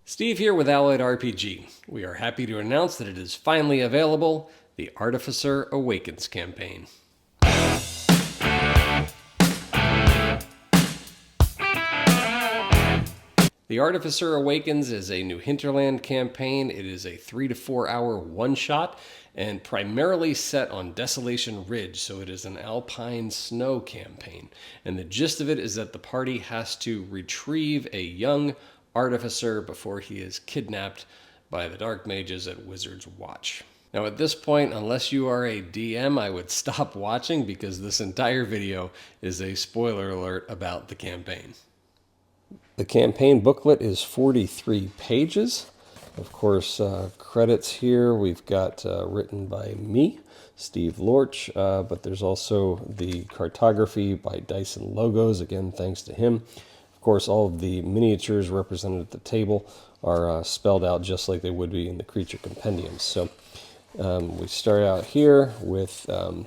Steve here with Alloyed RPG. We are happy to announce that it is finally available, the Artificer Awakens campaign. The Artificer Awakens is a New Hinterland campaign. It is a 3 to 4 hour one-shot and primarily set on Desolation Ridge, so it is an alpine snow campaign. And the gist of it is that the party has to retrieve a young artificer before he is kidnapped by the Dark Mages at Wizard's Watch. Now at this point, unless you are a DM, I would stop watching because this entire video is a spoiler alert about the campaign. The campaign booklet is 43 pages. Of course, credits here we've got written by me, Steve Lorch, but there's also the cartography by Dyson Logos, again thanks to him. Of course, all of the miniatures represented at the table are spelled out just like they would be in the creature compendiums. So we start out here with the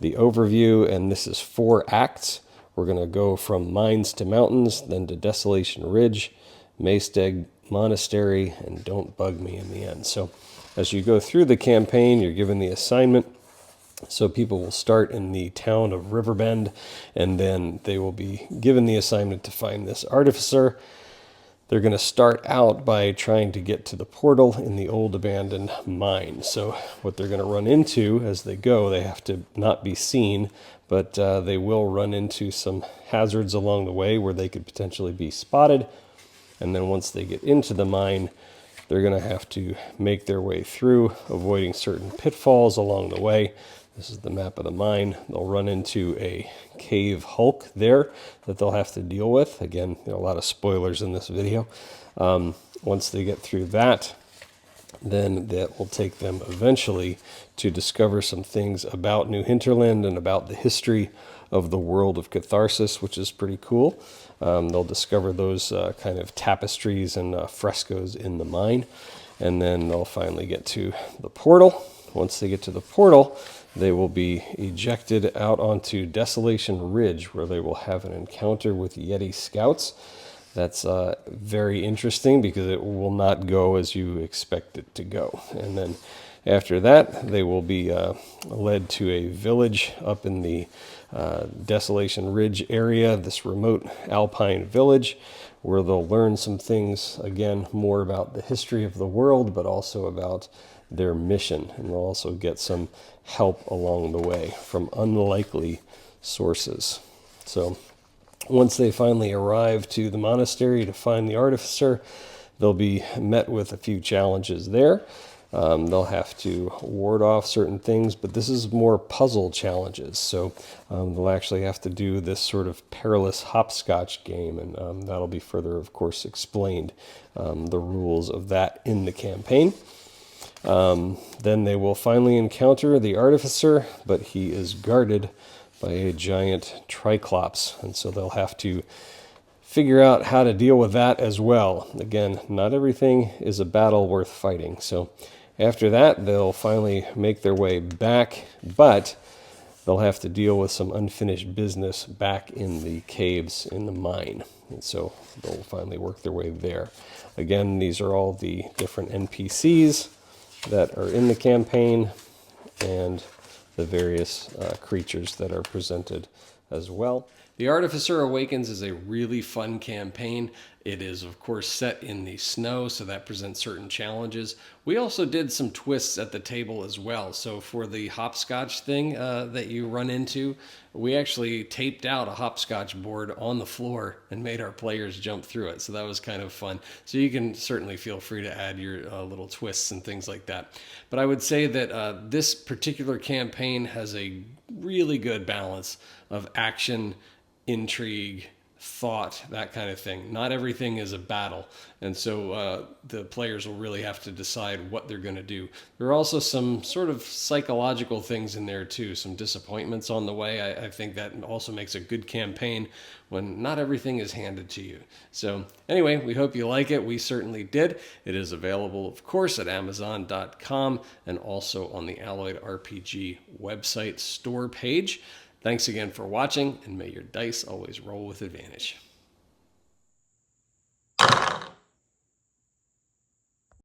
overview, and this is 4 acts. We're going to go from mines to mountains, then to Desolation Ridge, Maesteg Monastery, and Don't Bug Me in the end. So as you go through the campaign, you're given the assignment. So people will start in the town of Riverbend, and then they will be given the assignment to find this artificer. They're going to start out by trying to get to the portal in the old abandoned mine. So what they're going to run into as they go, they have to not be seen, but they will run into some hazards along the way where they could potentially be spotted. And then once they get into the mine, they're going to have to make their way through, avoiding certain pitfalls along the way. This is the map of the mine. They'll run into a cave hulk there that they'll have to deal with. Again, a lot of spoilers in this video. Once they get through that, then that will take them eventually to discover some things about New Hinterland and about the history of the world of Catharsis, which is pretty cool. They'll discover those kind of tapestries and frescoes in the mine, and then they'll finally get to the portal. Once they get to the portal, they will be ejected out onto Desolation Ridge, where they will have an encounter with Yeti scouts. That's very interesting because it will not go as you expect it to go. And then after that, they will be led to a village up in the Desolation Ridge area, this remote alpine village, where they'll learn some things, again, more about the history of the world, but also about their mission. And they'll also get some help along the way from unlikely sources. So once they finally arrive to the monastery to find the artificer, they'll be met with a few challenges there. They'll have to ward off certain things, but this is more puzzle challenges. So they'll actually have to do this sort of perilous hopscotch game, and that'll be further, of course, explained, the rules of that in the campaign. Then they will finally encounter the artificer, but he is guarded by a giant triclops, and so they'll have to figure out how to deal with that as well. Again, not everything is a battle worth fighting. So after that, they'll finally make their way back, but they'll have to deal with some unfinished business back in the caves in the mine. And so they'll finally work their way there. Again, these are all the different NPCs that are in the campaign and the various creatures that are presented as well. The Artificer Awakens is a really fun campaign. It is, of course, set in the snow, so that presents certain challenges. We also did some twists at the table as well. So for the hopscotch thing that you run into, we actually taped out a hopscotch board on the floor and made our players jump through it. So that was kind of fun. So you can certainly feel free to add your little twists and things like that. But I would say that this particular campaign has a really good balance of action, intrigue, thought, that kind of thing. Not everything is a battle, and so the players will really have to decide what they're going to do. There are also some sort of psychological things in there too, some disappointments on the way. I think that also makes a good campaign when not everything is handed to you. So anyway, we hope you like it. We certainly did. It is available, of course, at Amazon.com and also on the Alloyed RPG website store page. Thanks again for watching, and may your dice always roll with advantage.